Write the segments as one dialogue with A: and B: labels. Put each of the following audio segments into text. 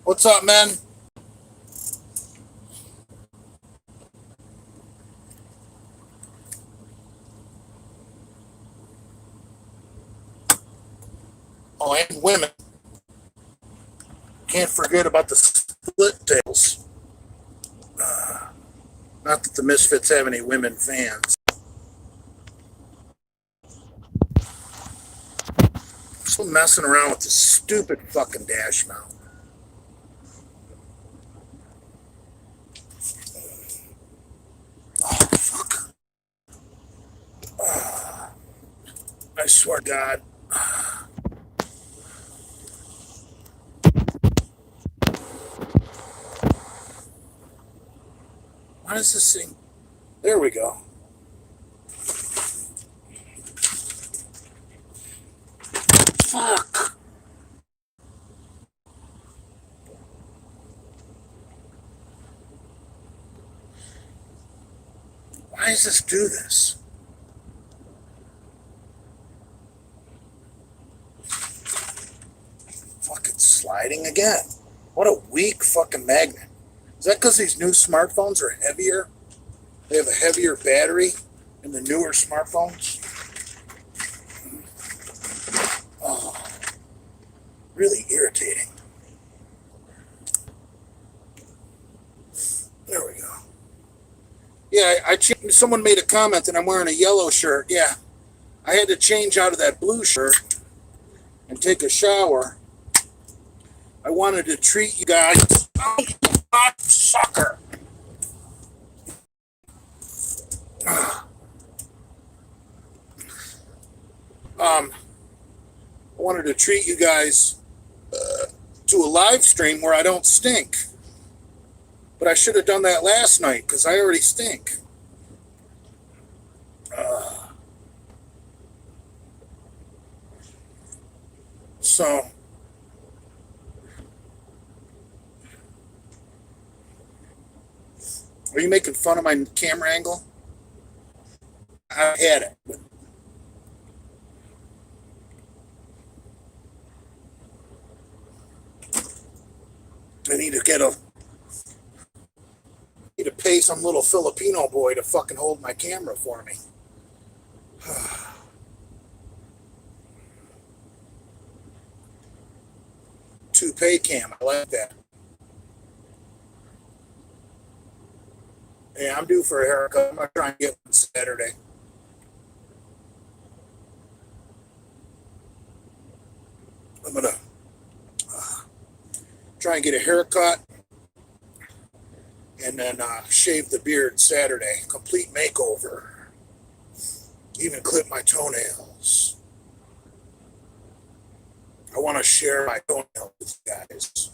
A: What's up, man? Oh, and women. Can't forget about the split tails. Not that the Misfits have any women fans. I'm still messing around with this stupid fucking dash mount. Oh, fuck. I swear to God. Why does this thing... There we go. Fuck. Why does this do this? Fucking sliding again. What a weak fucking magnet. Is that because these new smartphones are heavier? They have a heavier battery in the newer smartphones? Oh, really irritating. There we go. Yeah, someone made a comment that I'm wearing a yellow shirt. Yeah, I had to change out of that blue shirt and take a shower. I wanted to treat you guys. Oh, you sucker. I wanted to treat you guys to a live stream where I don't stink. But I should have done that last night because I already stink. So, are you making fun of my camera angle? I had it. I need to pay some little Filipino boy to fucking hold my camera for me. Toupee cam, I like that. Yeah, I'm due for a haircut. I'm gonna try and get one Saturday. I'm gonna try and get a haircut and then shave the beard Saturday. Complete makeover. Even clip my toenails. I want to share my toenails with you guys.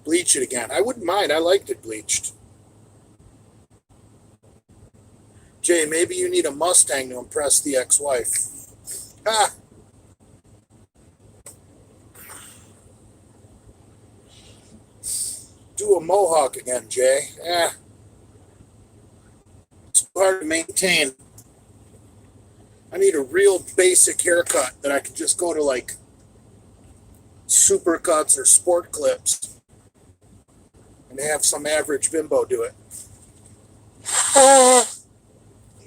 A: Bleach it again. I wouldn't mind. I liked it bleached. Jay, maybe you need a Mustang to impress the ex-wife. Ha! Do a mohawk again, Jay. It's hard to maintain. I need a real basic haircut that I can just go to like Supercuts or Sport Clips and have some average bimbo do it.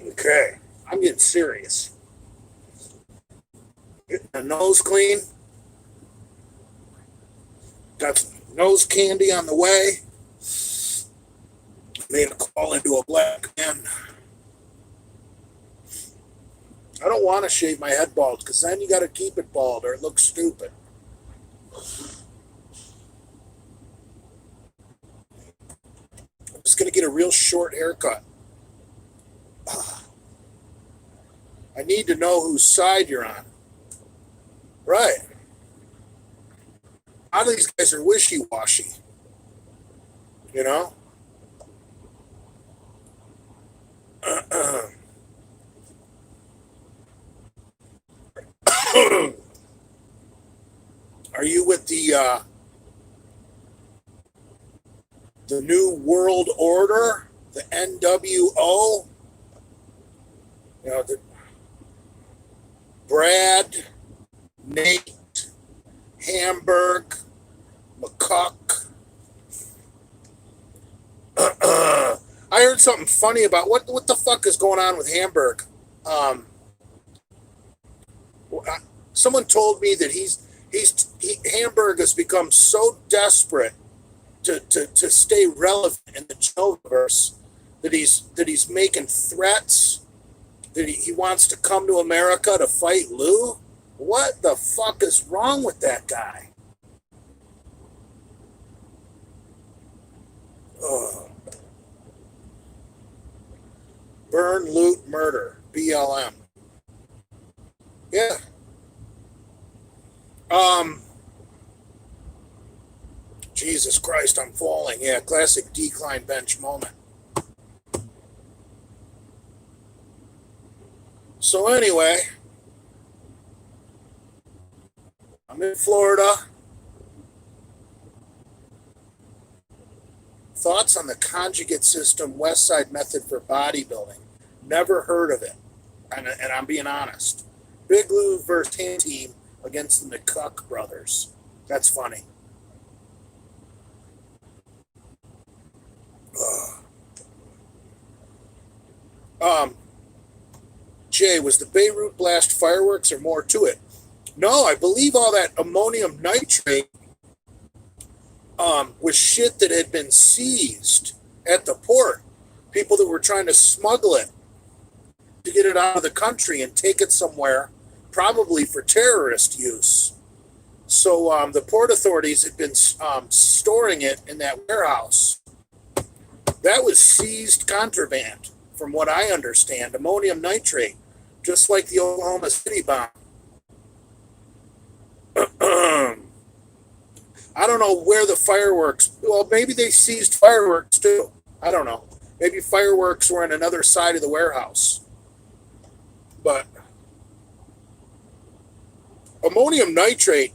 A: Okay, I'm getting serious. Getting the nose clean. Got some nose candy on the way. Made a call into a black man. I don't want to shave my head bald because then you got to keep it bald or it looks stupid. I'm just going to get a real short haircut. I need to know whose side you're on. Right. A lot of these guys are wishy-washy. You know? Are you with the New World Order? The NWO? You know, Brad, Nate, Hamberg, McCuck. I heard something funny about what the fuck is going on with Hamburg. Someone told me that Hamburg has become so desperate to stay relevant in the Genoverse that he's making threats that he wants to come to America to fight Lou. What the fuck is wrong with that guy? Ugh. Burn, loot, murder. BLM. Yeah. Jesus Christ, I'm falling. Yeah, classic decline bench moment. So anyway, I'm in Florida. Thoughts on the conjugate system West Side method for bodybuilding? Never heard of it. And I'm being honest. Big Lou versus Tan Team against the McCuck brothers. That's funny. Jay, was the Beirut blast fireworks or more to it? No, I believe all that ammonium nitrate was shit that had been seized at the port. People that were trying to smuggle it to get it out of the country and take it somewhere, probably for terrorist use. So the port authorities had been storing it in that warehouse. That was seized contraband, from what I understand, ammonium nitrate, just like the Oklahoma City bomb. I don't know where the fireworks, well, maybe they seized fireworks too. I don't know. Maybe fireworks were on another side of the warehouse. But ammonium nitrate,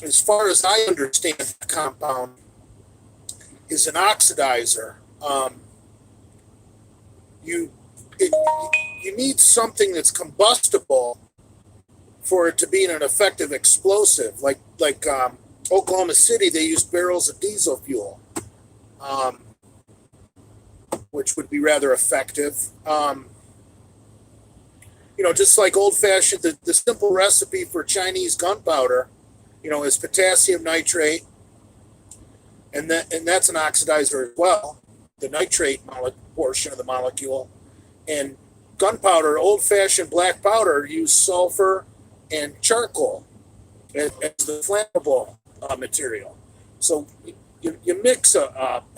A: as far as I understand the compound, is an oxidizer. You need something that's combustible for it to be an effective explosive. Like Oklahoma City, they used barrels of diesel fuel, which would be rather effective. Just like old-fashioned, the simple recipe for Chinese gunpowder, is potassium nitrate, and that's an oxidizer as well, the nitrate portion of the molecule. And gunpowder, old-fashioned black powder, use sulfur and charcoal as the flammable material. So you mix an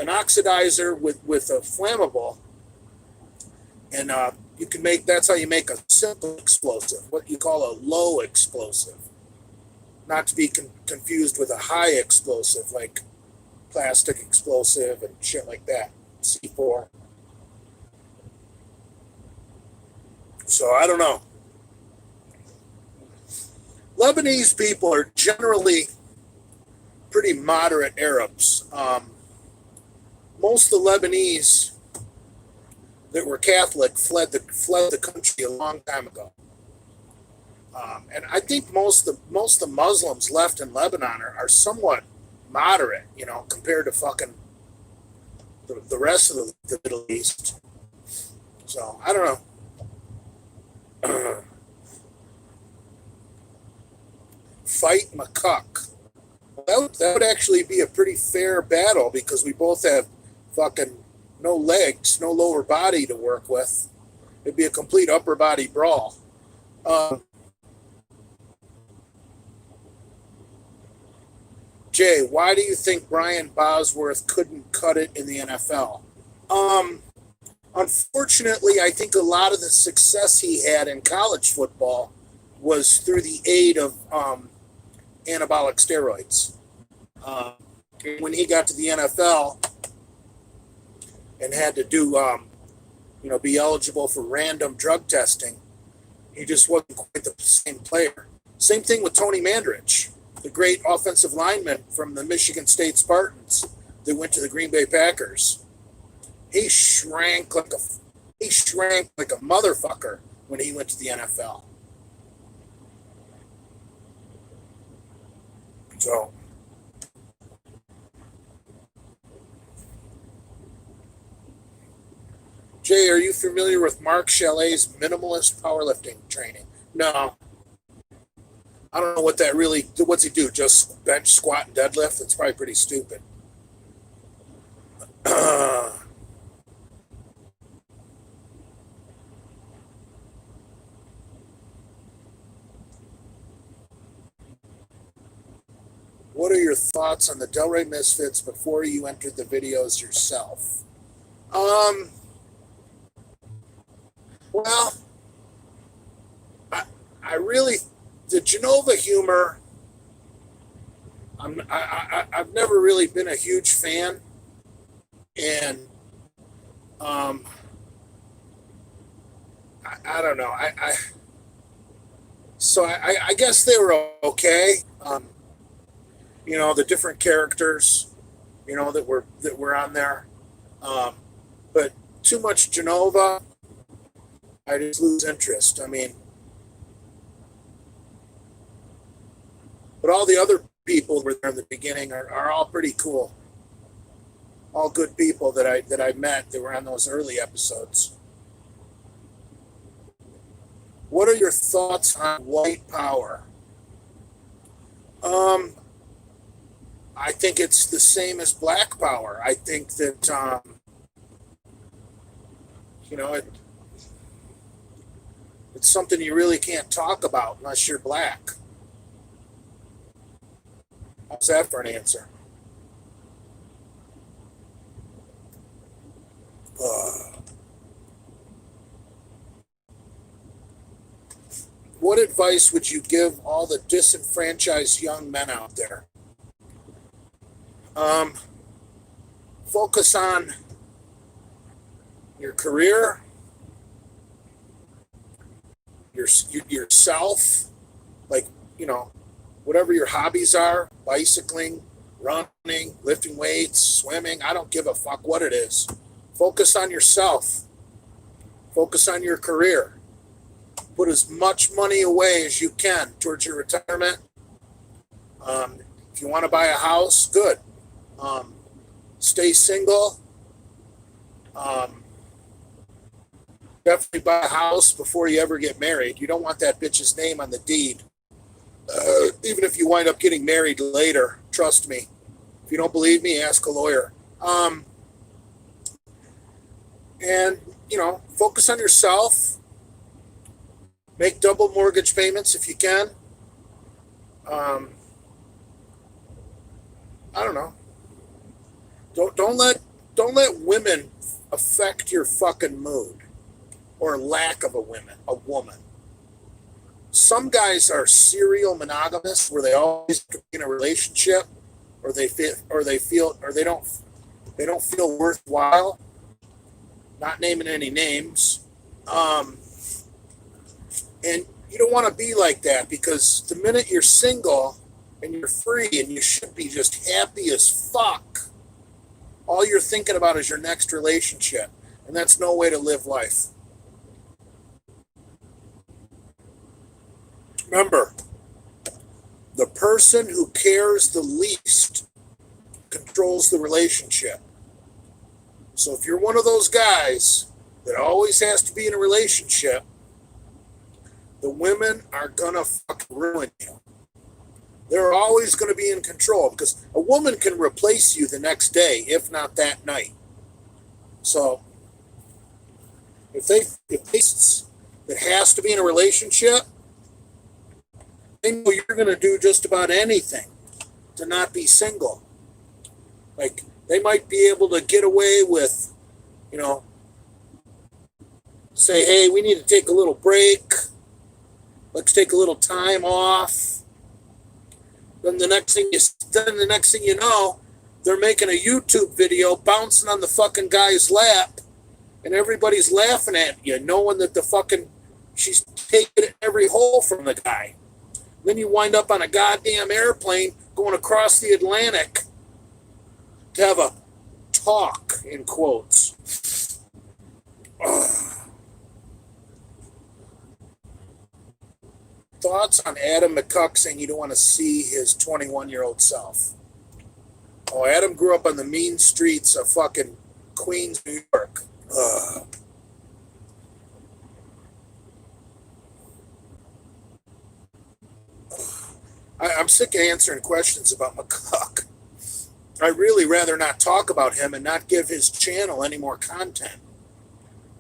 A: oxidizer with a flammable, and you can that's how you make a simple explosive, what you call a low explosive, not to be confused with a high explosive like plastic explosive and shit like that, C4. So I don't know. Lebanese people are generally pretty moderate Arabs. Most of the Lebanese that were Catholic fled the country a long time ago. And I think most of the Muslims left in Lebanon are somewhat moderate, compared to fucking the rest of the Middle East. So I don't know. Fight McCuck. That would actually be a pretty fair battle because we both have fucking no legs, no lower body to work with. It'd be a complete upper body brawl. Jay, why do you think Brian Bosworth couldn't cut it in the NFL? Unfortunately, I think a lot of the success he had in college football was through the aid of anabolic steroids. When he got to the NFL and had to do, be eligible for random drug testing, he just wasn't quite the same player. Same thing with Tony Mandrich, the great offensive lineman from the Michigan State Spartans that went to the Green Bay Packers. He shrank like a motherfucker when he went to the NFL. So, Jay, are you familiar with Mark Chalet's minimalist powerlifting training? No. I don't know what that really, what's he do? Just bench, squat, and deadlift? That's probably pretty stupid. What are your thoughts on the Delray Misfits before you entered the videos yourself? Well, I really, the Genova humor, I've never really been a huge fan. And I don't know. So I guess they were okay. You know, the different characters, you know, that were on there. But too much Genova, I just lose interest. I mean, but all the other people who were there in the beginning are all pretty cool. All good people that I met that were on those early episodes. What are your thoughts on white power? I think it's the same as black power. I think that you know, it's something you really can't talk about unless you're black. How's that for an answer? What advice would you give all the disenfranchised young men out there? Focus on your career, yourself, like, you know, whatever your hobbies are, bicycling, running, lifting weights, swimming, I don't give a fuck what it is. Focus on yourself. Focus on your career. Put as much money away as you can towards your retirement. If you want to buy a house, good. Stay single. Definitely buy a house before you ever get married. You don't want that bitch's name on the deed. Even if you wind up getting married later, trust me. If you don't believe me, ask a lawyer. And, you know, focus on yourself. Make double mortgage payments if you can. I don't know. Don't let women affect your fucking mood or lack of a woman. Some guys are serial monogamous where they always have to be in a relationship, or they don't feel worthwhile. Not naming any names. And you don't want to be like that, because the minute you're single and you're free and you should be just happy as fuck, all you're thinking about is your next relationship. And that's no way to live life. Remember, the person who cares the least controls the relationship. So if you're one of those guys that always has to be in a relationship, the women are gonna fucking ruin you. They're always gonna be in control, because a woman can replace you the next day, if not that night. So if that has to be in a relationship, they know you're gonna do just about anything to not be single. Like, they might be able to get away with, you know, say, hey, we need to take a little break. Let's take a little time off. Then the next thing you know, they're making a YouTube video bouncing on the fucking guy's lap, and everybody's laughing at you, knowing that she's taking every hole from the guy. Then you wind up on a goddamn airplane going across the Atlantic to have a talk, in quotes. Ugh. Thoughts on Adam McCuck saying you don't want to see his 21-year-old self? Oh, Adam grew up on the mean streets of fucking Queens, New York. Ugh. I'm sick of answering questions about McCuck. I'd really rather not talk about him and not give his channel any more content.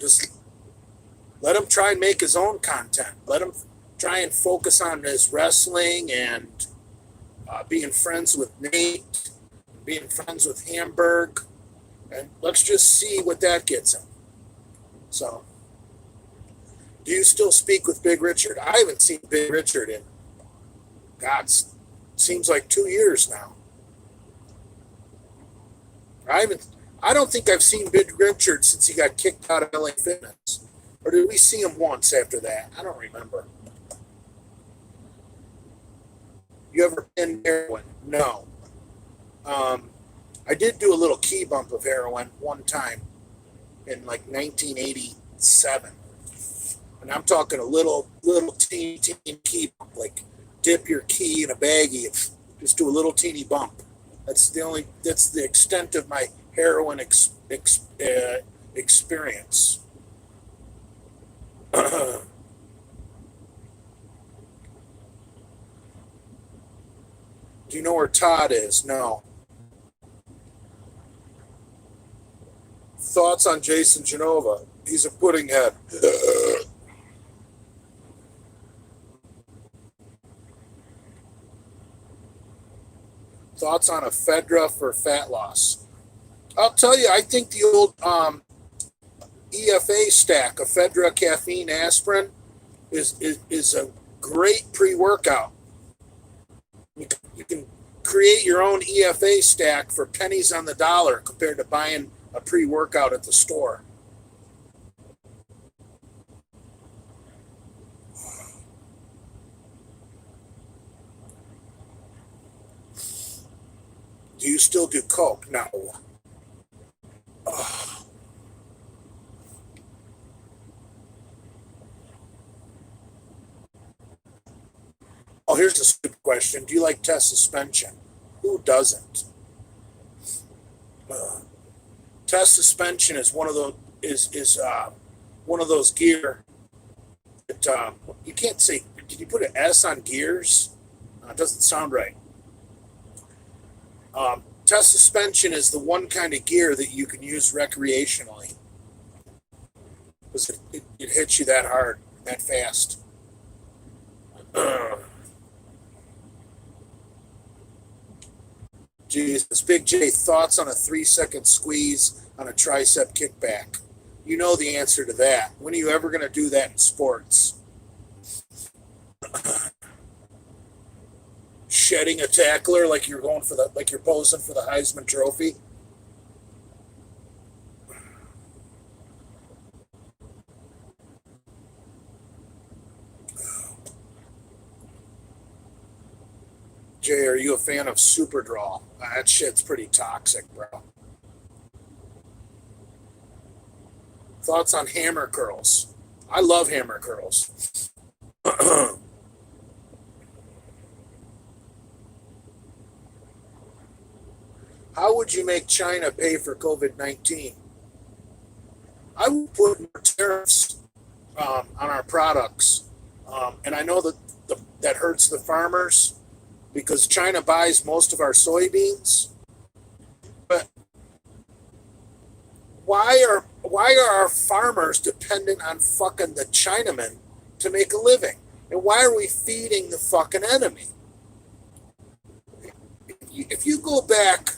A: Just let him try and make his own content. Let him try and focus on his wrestling and being friends with Nate, being friends with Hamberg, and let's just see what that gets him. So, do you still speak with Big Richard? I haven't seen Big Richard in, God, seems like 2 years now. I don't think I've seen Big Richard since he got kicked out of LA Fitness. Or did we see him once after that? I don't remember. You ever been heroin? No. I did do a little key bump of heroin one time in like 1987. And I'm talking a little teeny key bump, like dip your key in a baggie and just do a little teeny bump. That's the extent of my heroin experience. Do you know where Todd is? No. Thoughts on Jason Genova? He's a pudding head. Thoughts on ephedra for fat loss? I'll tell you, I think the old EFA stack, ephedra, caffeine, aspirin, is a great pre-workout. You can create your own EFA stack for pennies on the dollar compared to buying a pre-workout at the store. Do you still do coke? No. Ugh. Oh, here's a stupid question. Do you like test suspension? Who doesn't? Test suspension is one of those one of those gear that you can't say. Did you put an S on gears? It doesn't sound right. Test suspension is the one kind of gear that you can use recreationally because it hits you that hard, that fast. Jesus, Big J, thoughts on a 3-second squeeze on a tricep kickback? You know the answer to that. When are you ever going to do that in sports? Shedding a tackler like you're posing for the Heisman Trophy. Jay, are you a fan of Superdraw? That shit's pretty toxic, bro. Thoughts on hammer curls? I love hammer curls. How would you make China pay for COVID-19? I would put more tariffs on our products. And I know that hurts the farmers because China buys most of our soybeans. But why are our farmers dependent on fucking the Chinamen to make a living? And why are we feeding the fucking enemy? If you go back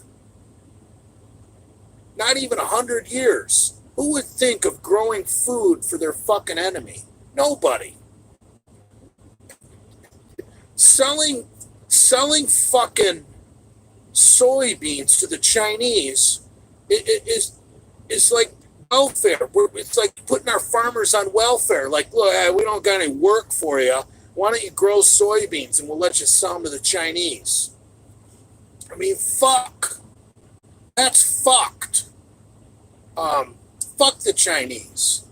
A: not even 100 years, who would think of growing food for their fucking enemy? Nobody. Selling fucking soybeans to the Chinese is like welfare. It's like putting our farmers on welfare. Like, look, we don't got any work for you. Why don't you grow soybeans and we'll let you sell them to the Chinese? I mean, fuck. That's fucked. Fuck the Chinese.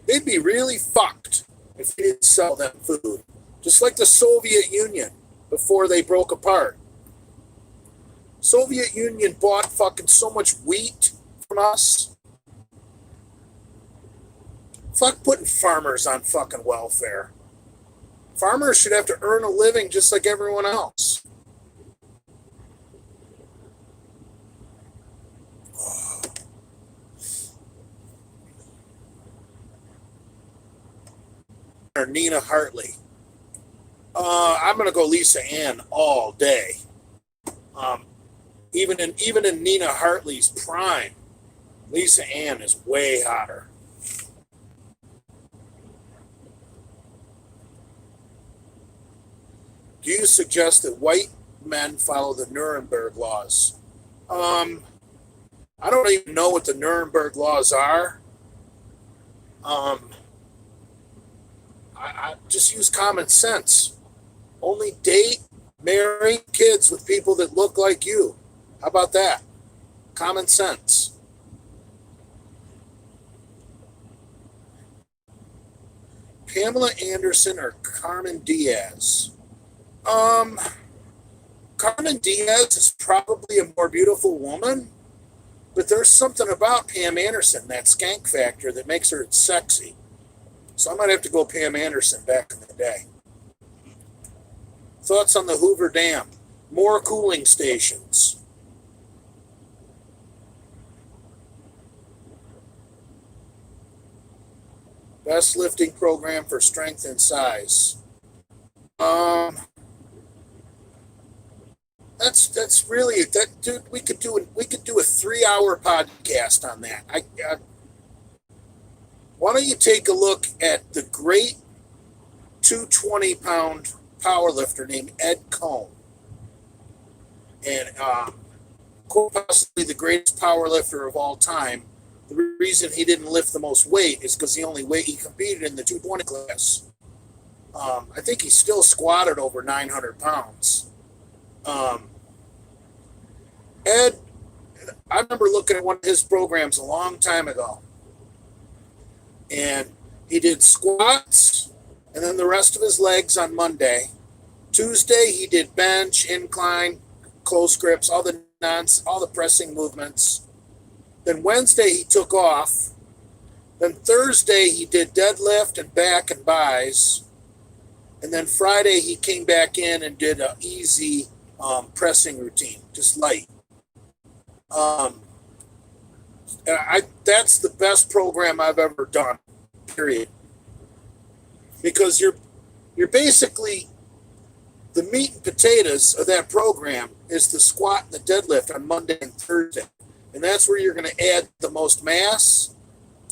A: They'd be really fucked if he didn't sell them food. Just like the Soviet Union before they broke apart. Soviet Union bought fucking so much wheat from us. Fuck putting farmers on fucking welfare. Farmers should have to earn a living just like everyone else. Or Nina Hartley. I'm gonna go Lisa Ann all day. Even in Nina Hartley's prime, Lisa Ann is way hotter. Do you suggest that white men follow the Nuremberg laws? I don't even know what the Nuremberg laws are. I just use common sense. Only date, marry kids with people that look like you. How about that? Common sense. Pamela Anderson or Carmen Diaz? Carmen Diaz is probably a more beautiful woman, but there's something about Pam Anderson, that skank factor, that makes her sexy. So I might have to go Pam Anderson back in the day. Thoughts on the Hoover Dam? More cooling stations. Best lifting program for strength and size. That's really that, dude. We could do a 3-hour podcast on that. Why don't you take a look at the great 220-pound powerlifter named Ed Cohn, and possibly the greatest powerlifter of all time. The reason he didn't lift the most weight is because he competed in the 220 class. I think he still squatted over 900 pounds. Ed, I remember looking at one of his programs a long time ago, and he did squats and then the rest of his legs on Monday. Tuesday he did bench, incline, close grips, all the pressing movements. Then Wednesday he took off. Then Thursday he did deadlift and back and buys. And then Friday he came back in and did an easy pressing routine, just light. That's the best program I've ever done, period. Because you're basically, the meat and potatoes of that program is the squat and the deadlift on Monday and Thursday. And that's where you're going to add the most mass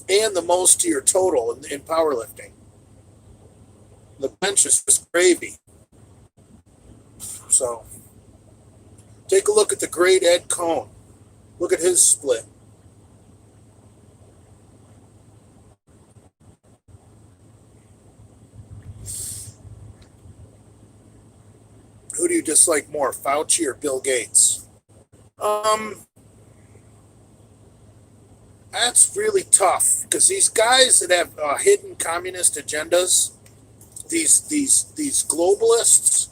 A: and the most to your total in powerlifting. The bench is just gravy. So take a look at the great Ed Cohn. Look at his split. Who do you dislike more, Fauci or Bill Gates? That's really tough, because these guys that have hidden communist agendas, these globalists,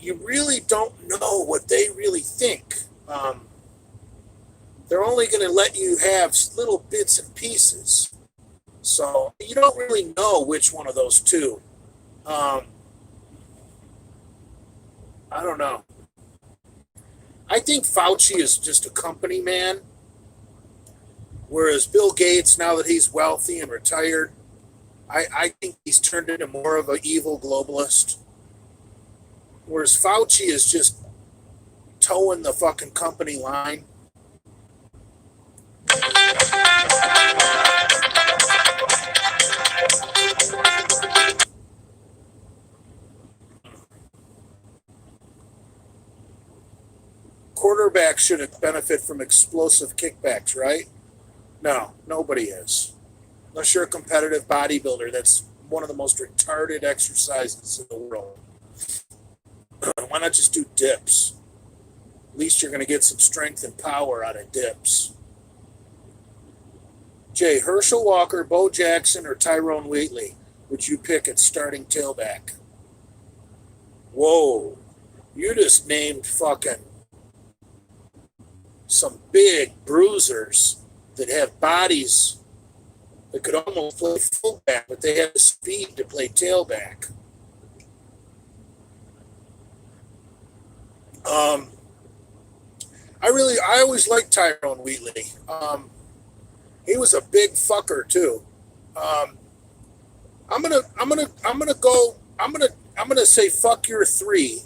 A: you really don't know what they really think. They're only going to let you have little bits and pieces, so you don't really know which one of those two. I don't know. I think Fauci is just a company man, whereas Bill Gates, now that he's wealthy and retired, I think he's turned into more of an evil globalist. Whereas Fauci is just towing the fucking company line. Quarterbacks should benefit from explosive kickbacks, right? No, nobody is. Unless you're a competitive bodybuilder, that's one of the most retarded exercises in the world. Why not just do dips? At least you're going to get some strength and power out of dips. Jay, Herschel Walker, Bo Jackson, or Tyrone Wheatley would you pick at starting tailback? Whoa. You just named fucking some big bruisers that have bodies that could almost play fullback, but they have the speed to play tailback. I always liked Tyrone Wheatley. He was a big fucker too. I'm gonna say fuck your three,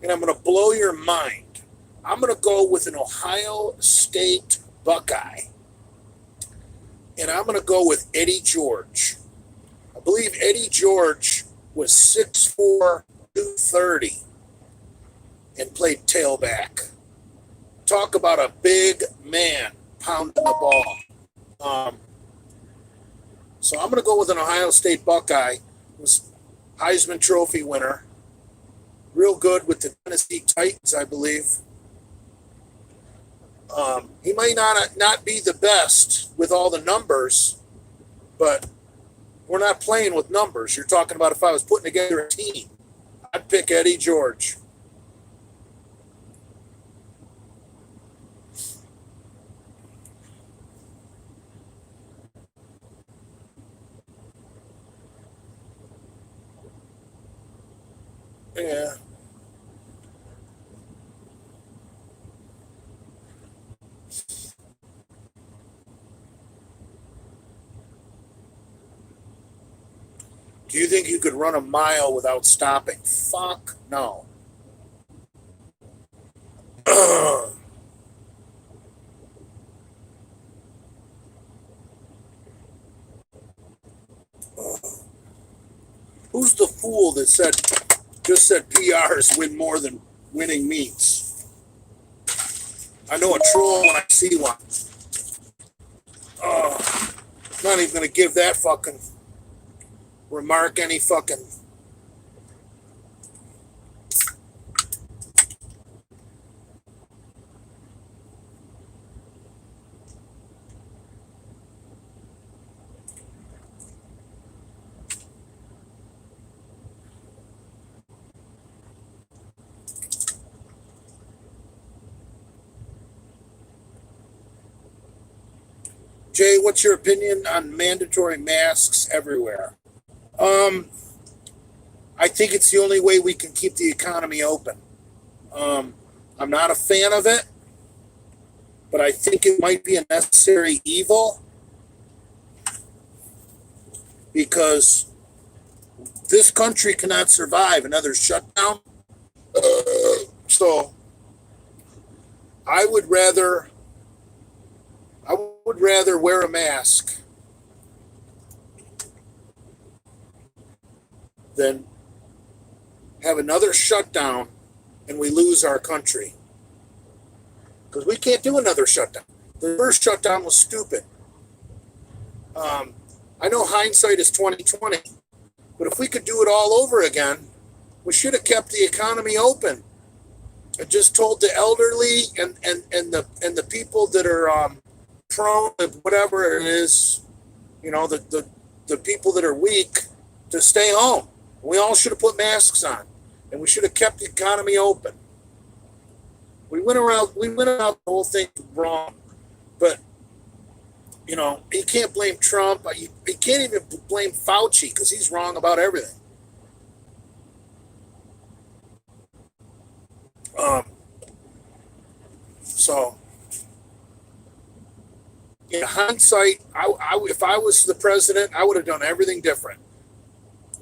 A: and I'm gonna blow your mind. I'm gonna go with an Ohio State Buckeye, and I'm gonna go with Eddie George. I believe Eddie George was 6'4", 230, and played tailback. Talk about a big man pounding the ball. So I'm going to go with an Ohio State Buckeye, who's Heisman Trophy winner, real good with the Tennessee Titans, I believe. He might not be the best with all the numbers, but we're not playing with numbers. You're talking about if I was putting together a team, I'd pick Eddie George. Yeah. Do you think you could run a mile without stopping? Fuck no. Who's the fool that just said PRs win more than winning meets? I know a troll when I see one. I'm not even going to give that fucking remark any fucking... Jay, what's your opinion on mandatory masks everywhere? I think it's the only way we can keep the economy open. I'm not a fan of it, but I think it might be a necessary evil because this country cannot survive another shutdown. So I would rather wear a mask than have another shutdown and we lose our country. Because we can't do another shutdown. The first shutdown was stupid. I know hindsight is 2020, but if we could do it all over again, we should have kept the economy open and just told the elderly and the people that are prone to whatever it is, the people that are weak to stay home. We all should have put masks on, and we should have kept the economy open. We went around the whole thing wrong, but you can't blame Trump. You can't even blame Fauci because he's wrong about everything. So in hindsight, if I was the president, I would have done everything different.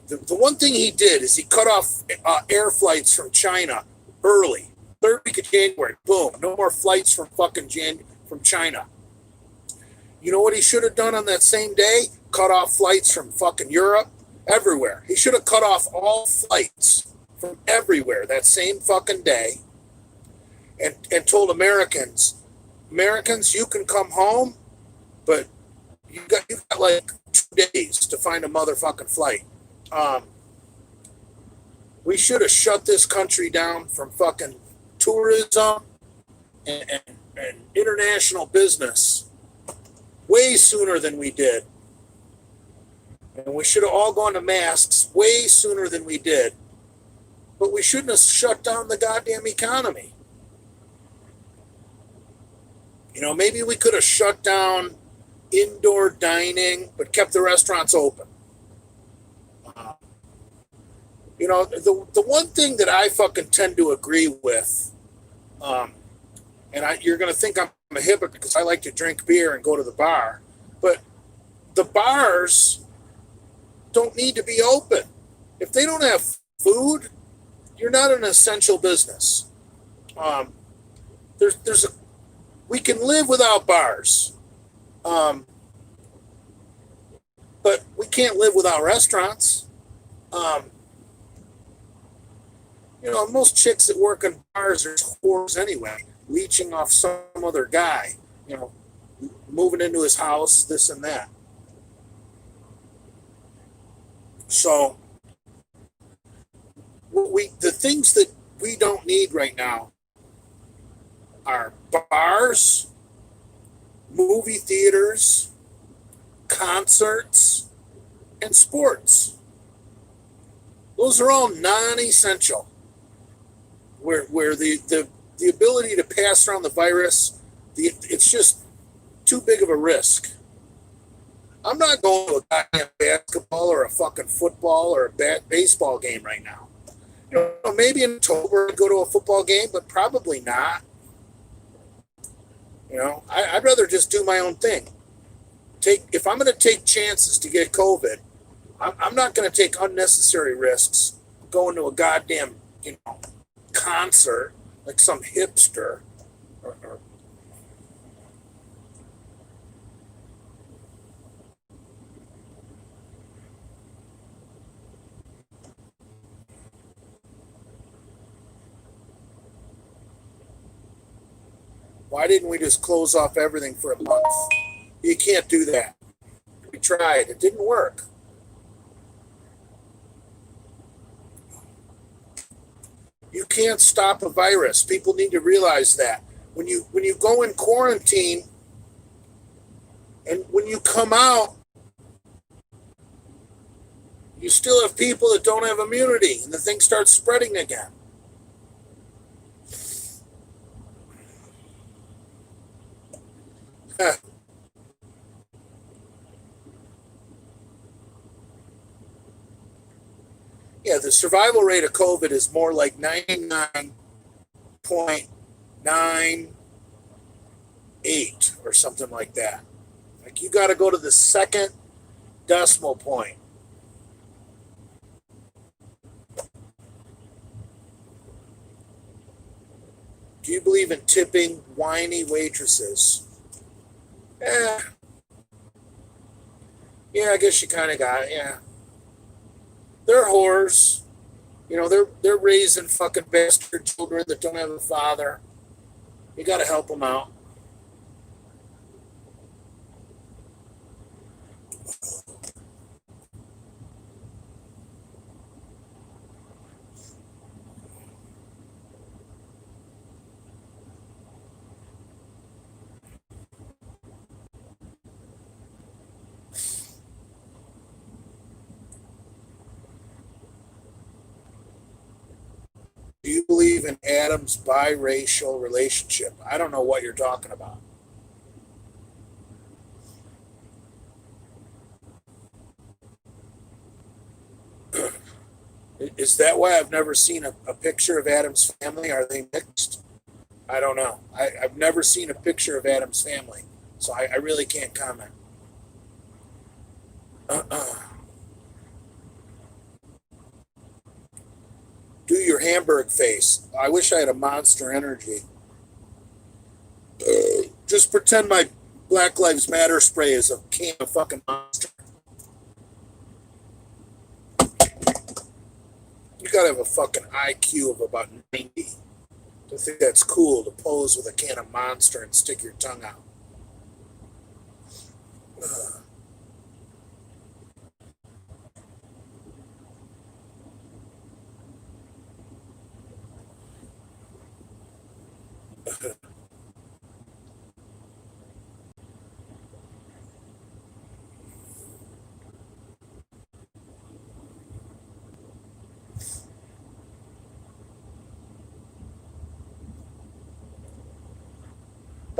A: The one thing he did is he cut off air flights from China early. Third week of January, boom, no more flights from from China. You know what he should have done on that same day? Cut off flights from fucking Europe, everywhere. He should have cut off all flights from everywhere that same fucking day and told Americans, you can come home, but you got like 2 days to find a motherfucking flight. We should have shut this country down from fucking tourism and international business. way sooner than we did. And we should have all gone to masks way sooner than we did. But we shouldn't have shut down the goddamn economy. You know, maybe we could have shut down indoor dining, but kept the restaurants open. You know, the one thing that I fucking tend to agree with, you're going to think I'm a hypocrite because I like to drink beer and go to the bar, but the bars don't need to be open. If they don't have food, you're not an essential business. We can live without bars, but we can't live without restaurants. You know, most chicks that work in bars are whores anyway, leeching off some other guy, you know, moving into his house, this and that. So, the things that we don't need right now are bars, movie theaters, concerts, and sports. Those are all non-essential. Where the ability to pass around the virus, it's just too big of a risk. I'm not going to a goddamn basketball or a fucking football or a baseball game right now. You know, maybe in October I'd go to a football game, but probably not. You know, I'd rather just do my own thing. If I'm going to take chances to get COVID, I'm not going to take unnecessary risks going to a goddamn, you know, concert like some hipster. Why didn't we just close off everything for a month? You can't do that. We tried. It didn't work. You can't stop a virus. People need to realize that. When you go in quarantine and when you come out, you still have people that don't have immunity and the thing starts spreading again. Yeah, the survival rate of COVID is more like 99.98 or something like that. Like you got to go to the second decimal point. Do you believe in tipping whiny waitresses? Yeah. Yeah, I guess you kind of got it. Yeah. They're whores. You know, they're raising fucking bastard children that don't have a father. You got to help them out. Do you believe in Adam's biracial relationship? I don't know what you're talking about. Is that why I've never seen a picture of Adam's family? Are they mixed? I don't know. I've never seen a picture of Adam's family, so I really can't comment. Do your Hamberg face. I wish I had a Monster Energy. Just pretend my Black Lives Matter spray is a can of fucking Monster. You gotta have a fucking IQ of about 90 to think that's cool to pose with a can of Monster and stick your tongue out.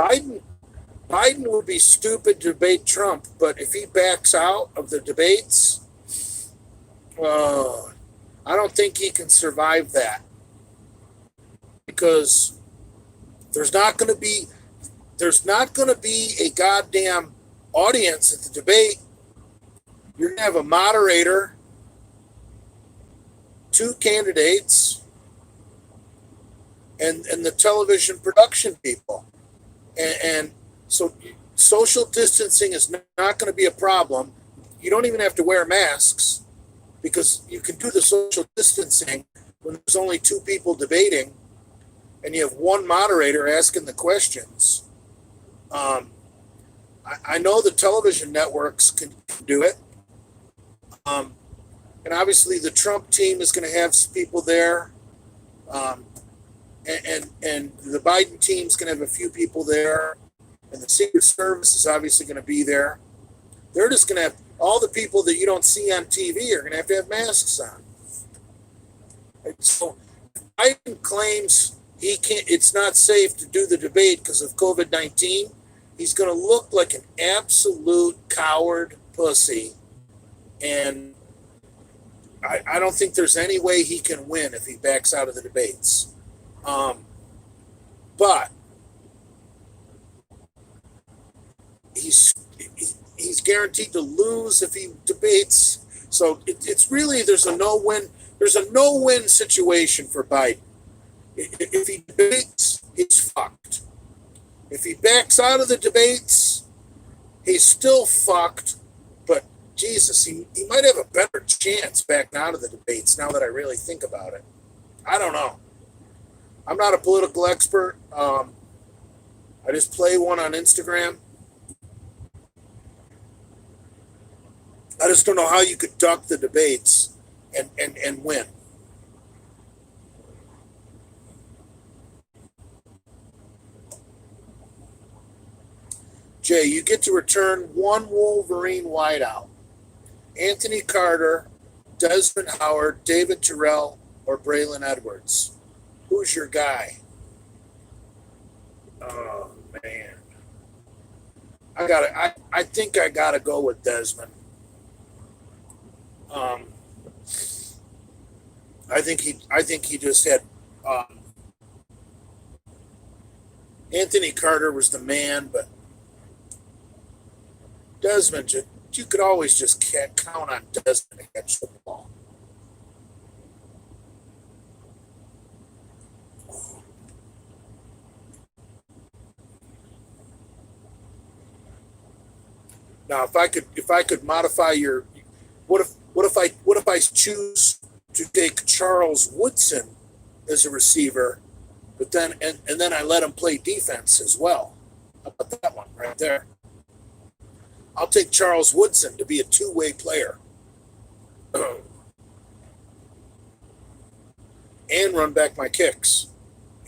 A: Biden Biden would be stupid to debate Trump, but if he backs out of the debates, I don't think he can survive that because there's not going to be a goddamn audience at the debate. You're going to have a moderator, two candidates, and the television production people. And so social distancing is not going to be a problem. You don't even have to wear masks because you can do the social distancing when there's only two people debating and you have one moderator asking the questions. I know the television networks can do it. And obviously the Trump team is going to have people there. And the Biden team's going to have a few people there. And the Secret Service is obviously going to be there. They're just going to have all the people that you don't see on TV are going to have masks on. And so Biden claims he can't. It's not safe to do the debate because of COVID-19. He's going to look like an absolute coward pussy, and I don't think there's any way he can win if he backs out of the debates. But he's guaranteed to lose if he debates. So it's really there's a no-win situation for Biden. If he debates, he's fucked. If he backs out of the debates, he's still fucked. But Jesus, he might have a better chance backing out of the debates now that I really think about it. I don't know. I'm not a political expert. I just play one on Instagram. I just don't know how you could duck the debates and win. Jay, you get to return one Wolverine wideout. Anthony Carter, Desmond Howard, David Terrell, or Braylon Edwards. Who's your guy? Oh, man. I think I gotta go with Desmond. I think he just had Anthony Carter was the man, but Desmond, you could always just count on Desmond to catch the ball. Now, if I could modify your, what if I choose to take Charles Woodson as a receiver, but then and then I let him play defense as well? How about that one right there? I'll take Charles Woodson to be a two-way player and run back my kicks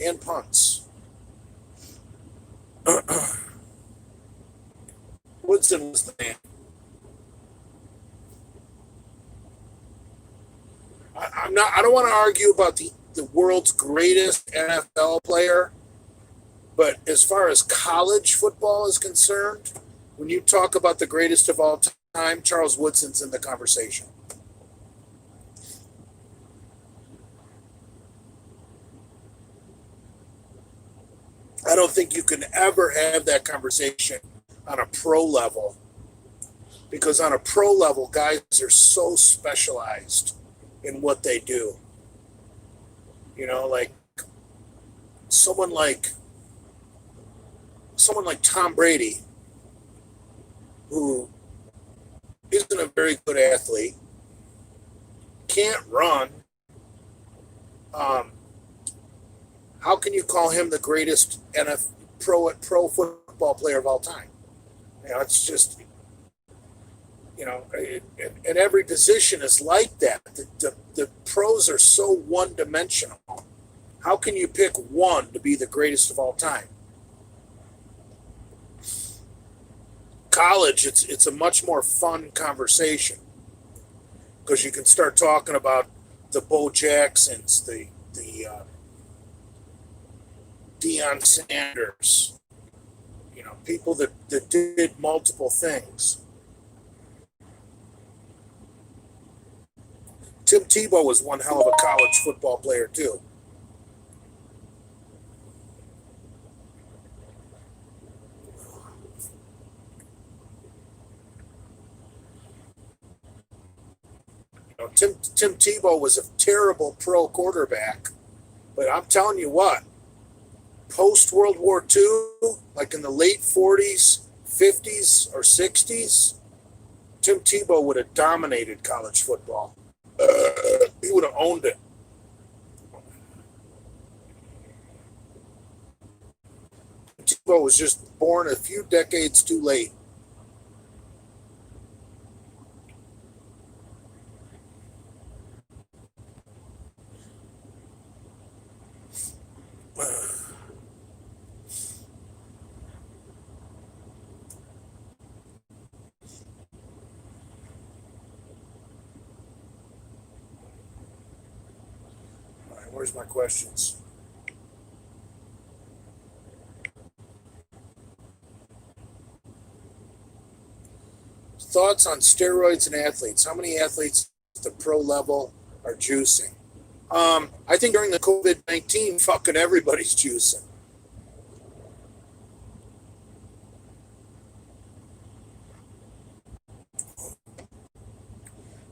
A: and punts. Woodson was the man. I don't want to argue about the world's greatest NFL player, but as far as college football is concerned, when you talk about the greatest of all time, Charles Woodson's in the conversation. I don't think you can ever have that conversation on a pro level, because on a pro level, guys are so specialized in what they do. You know, like someone like Tom Brady, who isn't a very good athlete, can't run. How can you call him the greatest pro football player of all time? You know, it's just, you know, and every position is like that. The pros are so one-dimensional. How can you pick one to be the greatest of all time? College, it's a much more fun conversation because you can start talking about the Bo Jacksons, the Deion Sanders, People that did multiple things. Tim Tebow was one hell of a college football player too. Tim Tebow was a terrible pro quarterback, but I'm telling you what, post World War II, like in the late 40s, 50s, or 60s, Tim Tebow would have dominated college football. He would have owned it. Tebow was just born a few decades too late. All right, where's my questions? Thoughts on steroids and athletes? How many athletes at the pro level are juicing? I think during the COVID-19, fucking everybody's juicing.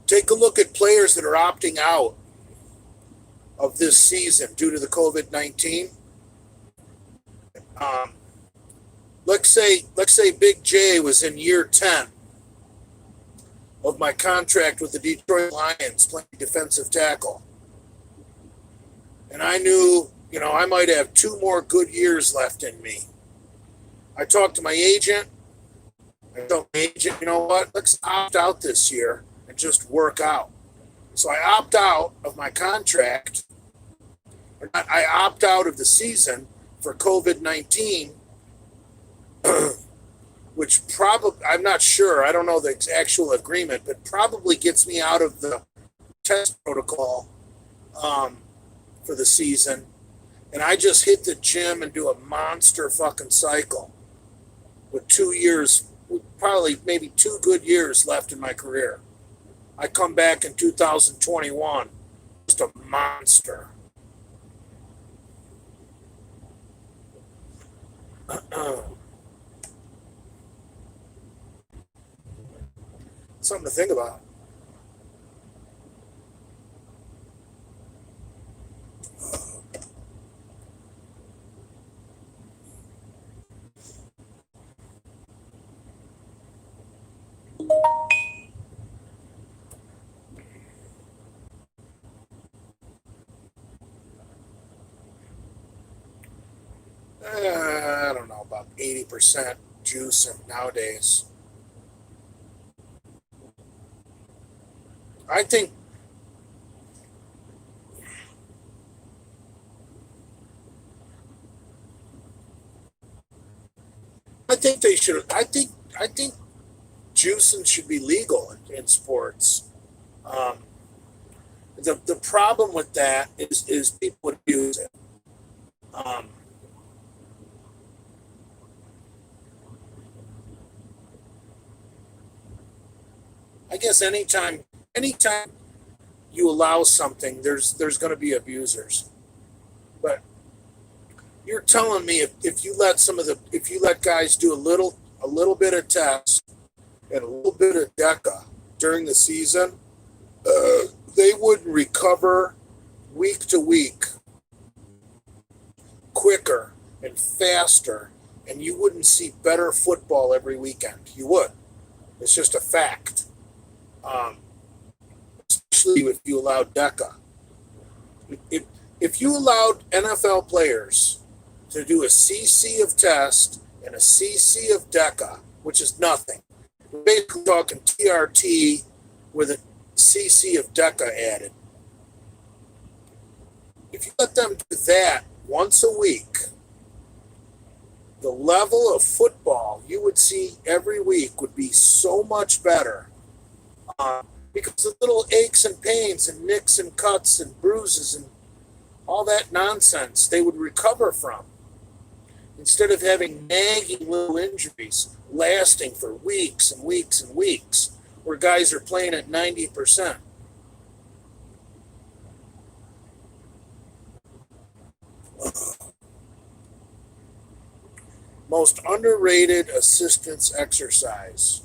A: Take a look at players that are opting out of this season due to the COVID-19. Um, let's say Big J was in year 10 of my contract with the Detroit Lions playing defensive tackle. And I knew, I might have 2 more good years left in me. I talked to my agent. I told my agent, you know what, let's opt out this year and just work out. So I opt out of my contract. I opt out of the season for COVID-19, which probably, I'm not sure, I don't know the actual agreement, but probably gets me out of the test protocol for the season. And I just hit the gym and do a monster fucking cycle with 2 years, probably maybe 2 good years left in my career. I come back in 2021, just a monster. Something to think about. I don't know, about 80% juicing nowadays. I think I think they should. I think juicing should be legal in sports. Um, the problem with that is people abuse it. Um, I guess anytime you allow something, there's going to be abusers. But you're telling me if you let if you let guys do a little bit of test and a little bit of DECA during the season, they would recover week to week quicker and faster, and you wouldn't see better football every weekend. You would. It's just a fact. Um, Especially if you allowed DECA. If, if you allowed NFL players to do a CC of test and a CC of DECA, which is nothing, we're basically talking TRT with a CC of DECA added. If you let them do that once a week, the level of football you would see every week would be so much better. Because the little aches and pains and nicks and cuts and bruises and all that nonsense they would recover from. instead of having nagging little injuries lasting for weeks and weeks and weeks, where guys are playing at 90%. Most underrated assistance exercise.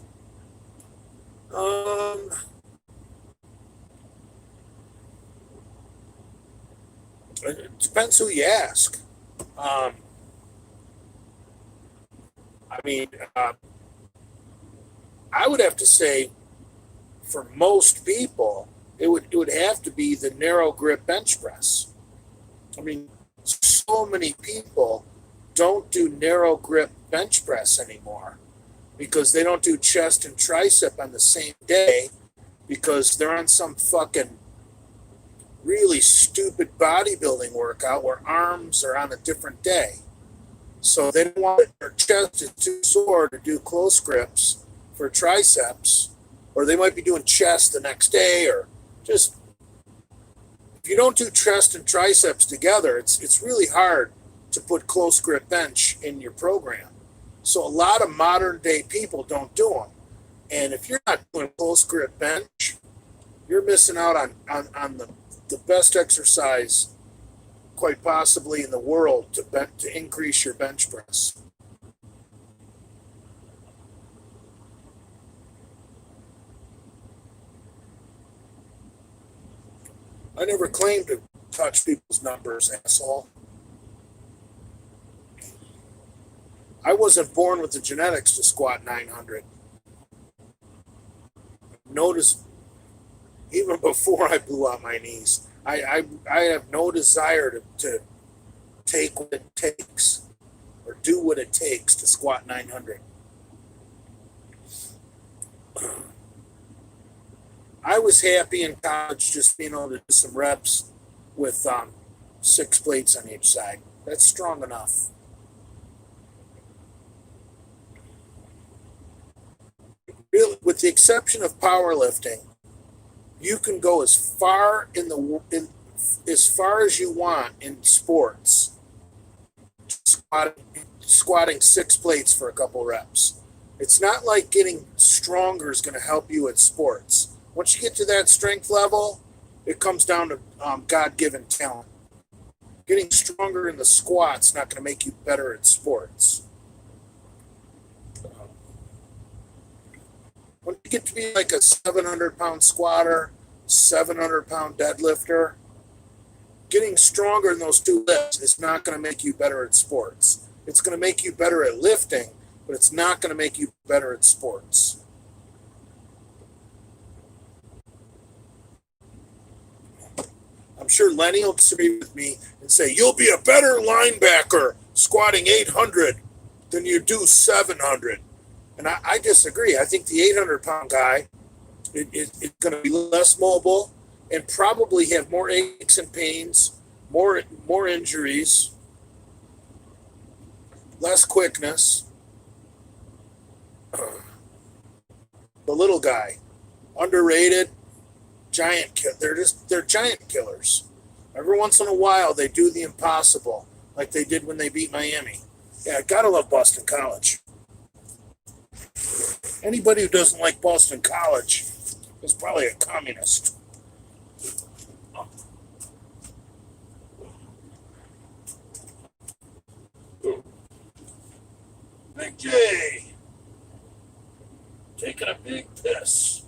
A: It depends who you ask. Um, I mean, I would have to say, for most people, it would have to be the narrow grip bench press. I mean, so many people don't do narrow grip bench press anymore because they don't do chest and tricep on the same day because they're on some fucking really stupid bodybuilding workout where arms are on a different day. So they don't want their chest is too sore to do close grips for triceps, or they might be doing chest the next day, or just if you don't do chest and triceps together, it's really hard to put close grip bench in your program. So a lot of modern day people don't do them. And if you're not doing close grip bench, you're missing out on the best exercise quite possibly in the world to increase your bench press. I never claimed to touch people's numbers, asshole. I wasn't born with the genetics to squat 900. Notice, even before I blew out my knees, I have no desire to take what it takes or do what it takes to squat 900. I was happy in college just being able to do some reps with 6 plates on each side. That's strong enough. Really, with the exception of powerlifting, you can go as far as far as you want in sports, squatting 6 plates for a couple reps. It's not like getting stronger is going to help you at sports. Once you get to that strength level, it comes down to God-given talent. Getting stronger in the squat's not going to make you better at sports. When you get to be like a 700-pound squatter, 700-pound deadlifter, getting stronger in those two lifts is not going to make you better at sports. It's going to make you better at lifting, but it's not going to make you better at sports. I'm sure Lenny will disagree with me and say, you'll be a better linebacker squatting 800 than you do 700. And I disagree. I think the 800-pound guy is going to be less mobile and probably have more aches and pains, more injuries, less quickness. The little guy, underrated, they're giant killers. Every once in a while, they do the impossible, like they did when they beat Miami. Yeah, gotta love Boston College. Anybody who doesn't like Boston College is probably a communist. Big J taking a big piss.